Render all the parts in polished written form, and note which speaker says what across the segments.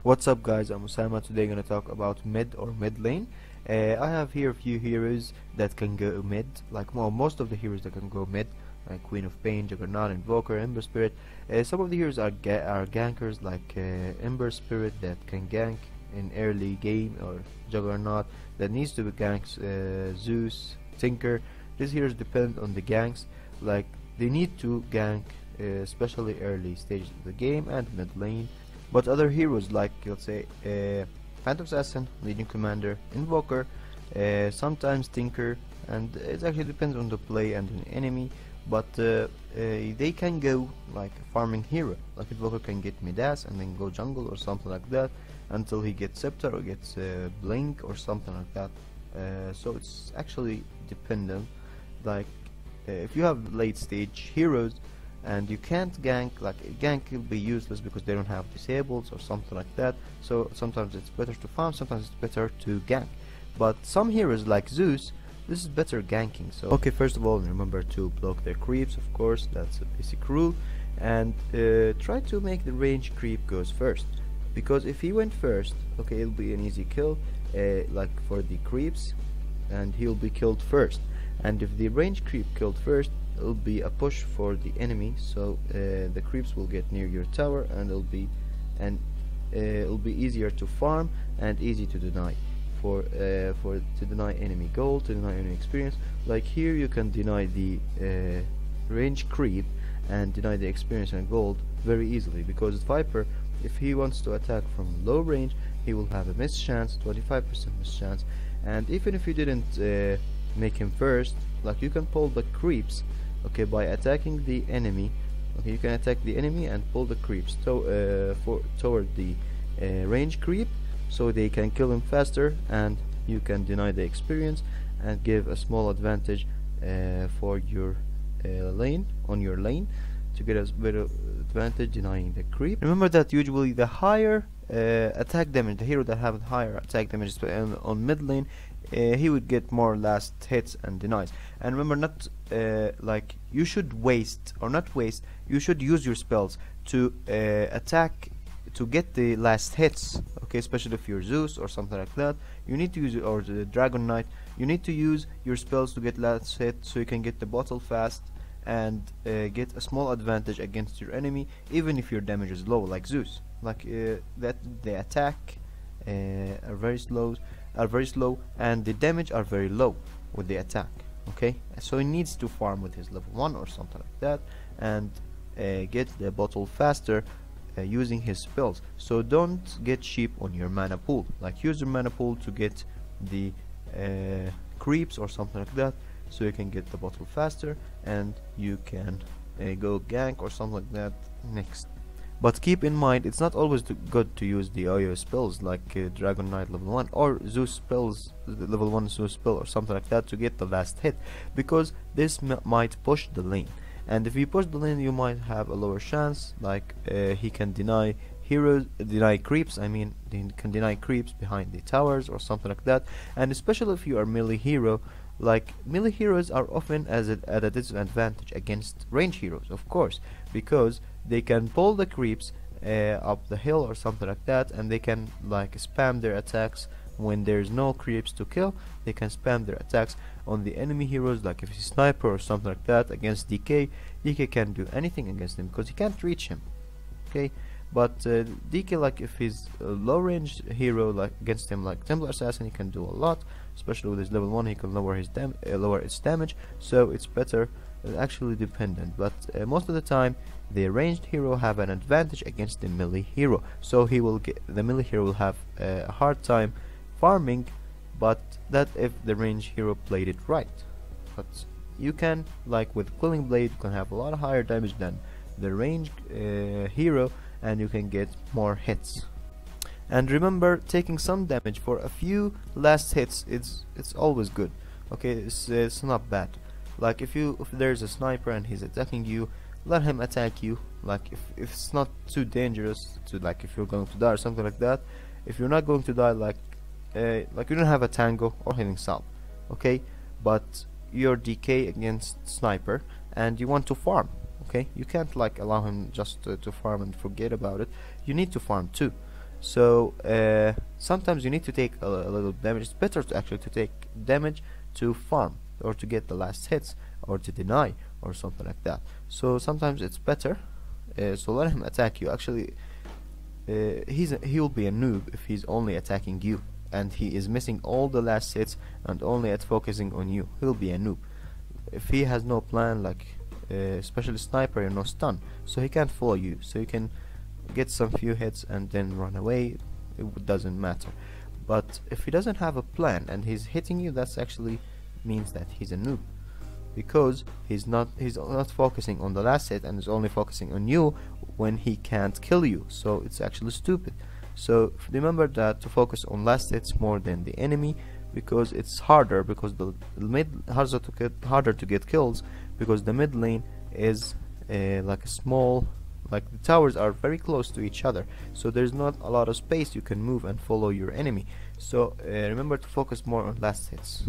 Speaker 1: What's up guys, I'm Osama. Today gonna talk about mid or mid lane. I have here a few heroes that can go mid, like most of the heroes that can go mid, like Queen of Pain, Juggernaut, Invoker, Ember Spirit. Some of the heroes are gankers, like Ember Spirit that can gank in early game, or Juggernaut that needs to be ganks, Zeus, Tinker. These heroes depend on the ganks, like they need to gank especially early stages of the game and mid lane. But other heroes like, let's say, Phantom Assassin, Leading Commander, Invoker, sometimes Tinker, and it actually depends on the play and the enemy, but they can go like a farming hero. Like Invoker can get Midas and then go jungle or something like that until he gets Scepter or gets Blink or something like that. So it's actually dependent. Like if you have late stage heroes and you can't gank, like gank will be useless because they don't have disables or something like that, so sometimes it's better to farm, sometimes it's better to gank. But some heroes like Zeus, this is better ganking. So okay, first of all, remember to block their creeps, of course, that's a basic rule, and try to make the range creep goes first, because if he went first, okay, it'll be an easy kill, like for the creeps, and he'll be killed first. And if the range creep killed first, it'll be a push for the enemy, so the creeps will get near your tower, and it'll be easier to farm and easy to deny to deny enemy gold, to deny enemy experience. Like here you can deny the range creep and deny the experience and gold very easily, because Viper, if he wants to attack from low range, he will have a miss chance, 25% miss chance, and even if you didn't make him first, like you can pull the creeps, okay, by attacking the enemy. Okay, you can attack the enemy and pull the creeps toward the range creep, so they can kill him faster, and you can deny the experience and give a small advantage for your lane, on your lane, to get a better advantage denying the creep. Remember that usually the higher attack damage, the hero that have higher attack damage on mid lane, he would get more last hits and denies. And remember, not like you should waste, or not waste, you should use your spells to attack to get the last hits, okay, especially if you're Zeus or something like that. You need to use, or the Dragon Knight, you need to use your spells to get last hit, so you can get the bottle fast and get a small advantage against your enemy, even if your damage is low, like Zeus. Like that the attack are very slow, and the damage are very low with the attack, okay, so he needs to farm with his level 1 or something like that, and get the bottle faster using his spells. So don't get cheap on your mana pool, like use your mana pool to get the creeps or something like that, so you can get the bottle faster and you can go gank or something like that next. But keep in mind, it's not always good to use the IO spells like Dragon Knight level 1 or Zeus spells, level 1 Zeus spell or something like that, to get the last hit, because this might push the lane, and if you push the lane you might have a lower chance. Like he can deny creeps, I mean, he can deny creeps behind the towers or something like that. And especially if you are melee hero, like melee heroes are often at a disadvantage against range heroes, of course, because they can pull the creeps up the hill or something like that, and they can like spam their attacks when there's no creeps to kill. They can spam their attacks on the enemy heroes, like if he's sniper or something like that. Against DK, DK can't do anything against him because he can't reach him, okay. But DK, like if he's a low range hero, like against him, like Templar Assassin, he can do a lot, especially with his level 1, he can lower his its damage, so it's better, actually dependent. But most of the time the ranged hero have an advantage against the melee hero, so the melee hero will have a hard time farming, but that if the ranged hero played it right. But you can, like with Quelling Blade, you can have a lot higher damage than the ranged hero, and you can get more hits. And remember, taking some damage for a few last hits, it's always good, okay. It's not bad. Like if there's a sniper and he's attacking you, let him attack you. Like if it's not too dangerous to, like if you're going to die or something like that. If you're not going to die, like you don't have a tango or healing salve, okay, but you're DK against sniper and you want to farm, okay, you can't like allow him just to farm and forget about it. You need to farm too. So sometimes you need to take a little damage. It's better to actually to take damage to farm or to get the last hits or to deny or something like that. So sometimes it's better. So let him attack you. Actually, he will be a noob if he's only attacking you and he is missing all the last hits and only at focusing on you. He'll be a noob. If he has no plan, like especially sniper and no stun, so he can't follow you. So you can get some few hits and then run away. It doesn't matter. But if he doesn't have a plan and he's hitting you, that's actually means that he's a noob, because he's not focusing on the last hit and is only focusing on you when he can't kill you. So it's actually stupid. So remember that to focus on last hits more than the enemy, because it's harder, because the mid harder to get kills, because the mid lane is like a small, like the towers are very close to each other, so there's not a lot of space you can move and follow your enemy. So remember to focus more on last hits.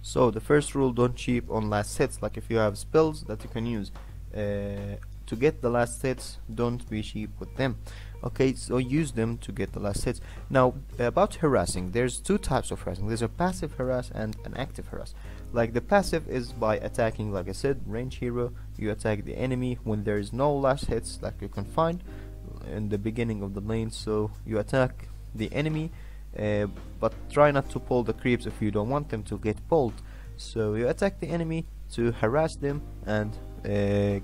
Speaker 1: So the first rule, don't cheap on last hits. Like if you have spells that you can use to get the last hits, don't be cheap with them. Okay, so use them to get the last hits. Now about harassing, there's two types of harassing. There's a passive harass and an active harass. Like the passive is by attacking, like I said, range hero. You attack the enemy when there is no last hits like you can find in the beginning of the lane. So you attack the enemy, but try not to pull the creeps if you don't want them to get pulled. So you attack the enemy to harass them and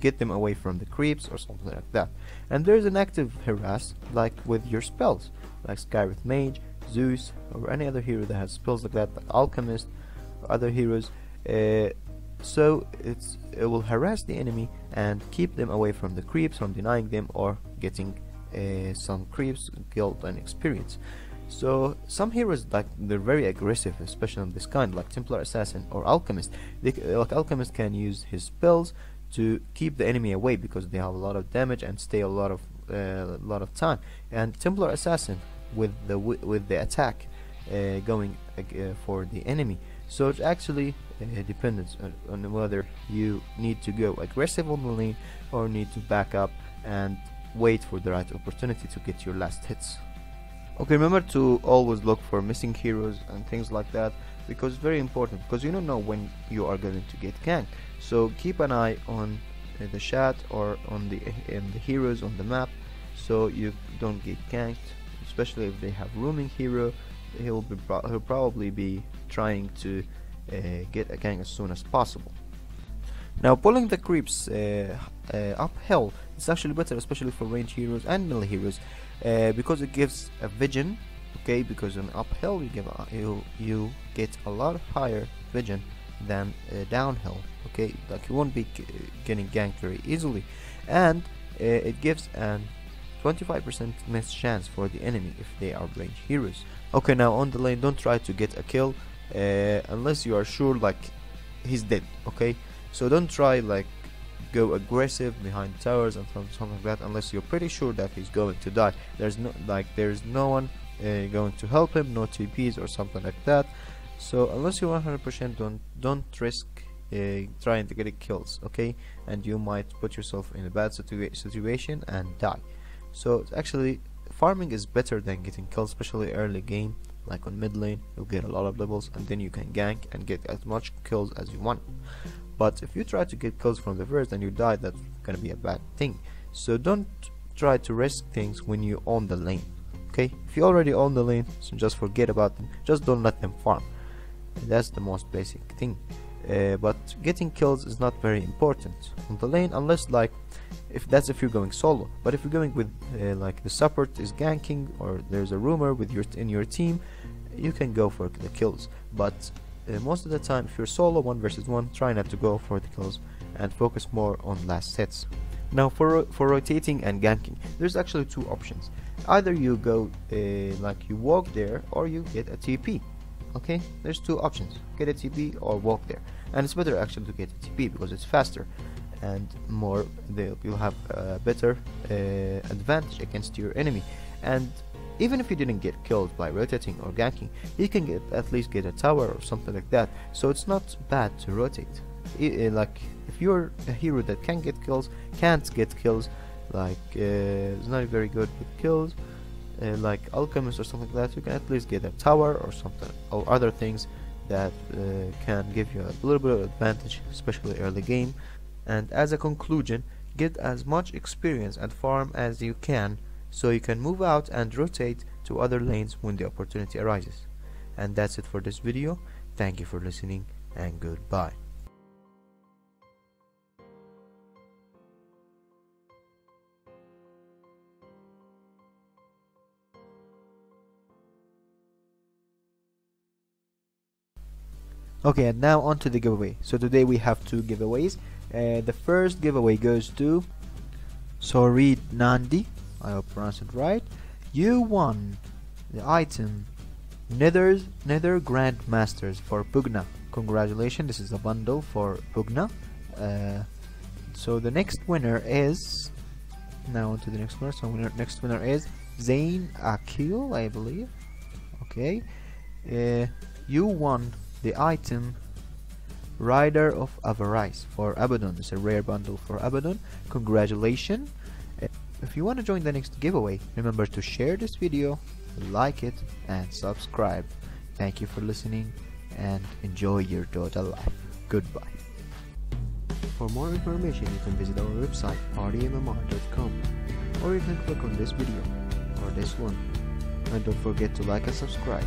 Speaker 1: get them away from the creeps or something like that. And there's an active harass, like with your spells, like Skywrath Mage, Zeus, or any other hero that has spells like that, like Alchemist or other heroes. So it will harass the enemy and keep them away from the creeps, from denying them or getting some creeps, guild and experience. So some heroes, like they're very aggressive, especially on this kind, like Templar Assassin or Alchemist. Like Alchemist can use his spells to keep the enemy away because they have a lot of damage and stay a lot of time. And Templar Assassin with the attack going for the enemy. So it actually depends on whether you need to go aggressive on the lane or need to back up and wait for the right opportunity to get your last hits. Okay, remember to always look for missing heroes and things like that, because it's very important, because you don't know when you are going to get ganked. So keep an eye on the chat or on the heroes on the map, so you don't get ganked. Especially if they have roaming hero, he'll probably be trying to get a gank as soon as possible. Now pulling the creeps uphill is actually better, especially for range heroes and melee heroes, because it gives a vision. Okay, because on uphill you get a lot higher vision than downhill. Okay, like you won't be getting ganked very easily, and it gives an 25% miss chance for the enemy if they are range heroes. Okay, now on the lane, don't try to get a kill unless you are sure like he's dead. Okay, so don't try like go aggressive behind towers and something like that unless you're pretty sure that he's going to die. There's no one going to help him, no TPs or something like that. So unless you're 100%, don't risk trying to get kills. Okay, and you might put yourself in a bad situation and die. So actually farming is better than getting kills, especially early game. Like on mid lane, you'll get a lot of levels and then you can gank and get as much kills as you want. But if you try to get kills from the first and you die, that's gonna be a bad thing. So don't try to risk things when you own the lane. Okay, if you already own the lane, so just forget about them, just don't let them farm. That's the most basic thing. But getting kills is not very important on the lane, unless like if you're going solo. But if you're going with like the support is ganking or there's a rumor with in your team, you can go for the kills. But most of the time, if you're solo 1 versus 1, try not to go for the kills and focus more on last hits. Now for rotating and ganking, there's actually two options. Either you go like you walk there, or you get a TP. Okay, there's two options: get a TP or walk there. And it's better actually to get a TP because it's faster and more. You'll have a better advantage against your enemy. And even if you didn't get killed by rotating or ganking, you can at least get a tower or something like that. So it's not bad to rotate. Like if you're a hero that can't get kills, like is not very good with kills, like alchemist or something like that, you can at least get a tower or something, or other things that can give you a little bit of advantage, especially early game. And as a conclusion, get as much experience and farm as you can, so you can move out and rotate to other lanes when the opportunity arises. And that's it for this video. Thank you for listening, and goodbye. Okay, and now on to the giveaway. So today we have two giveaways. The first giveaway goes to Sorid Nandi. I hope I pronounced it right. You won the item Nether Grandmasters for Pugna. Congratulations, this is a bundle for Pugna. So the next winner is, now on to the next winner. So next winner is Zain Akil, I believe. Okay, you won the item Rider of Avarice for Abaddon. It's a rare bundle for Abaddon. Congratulations. If you want to join the next giveaway, remember to share this video, like it, and subscribe. Thank you for listening, and enjoy your Dota life. Goodbye. For more information, you can visit our website rdmmr.com, or you can click on this video or this one. And don't forget to like and subscribe.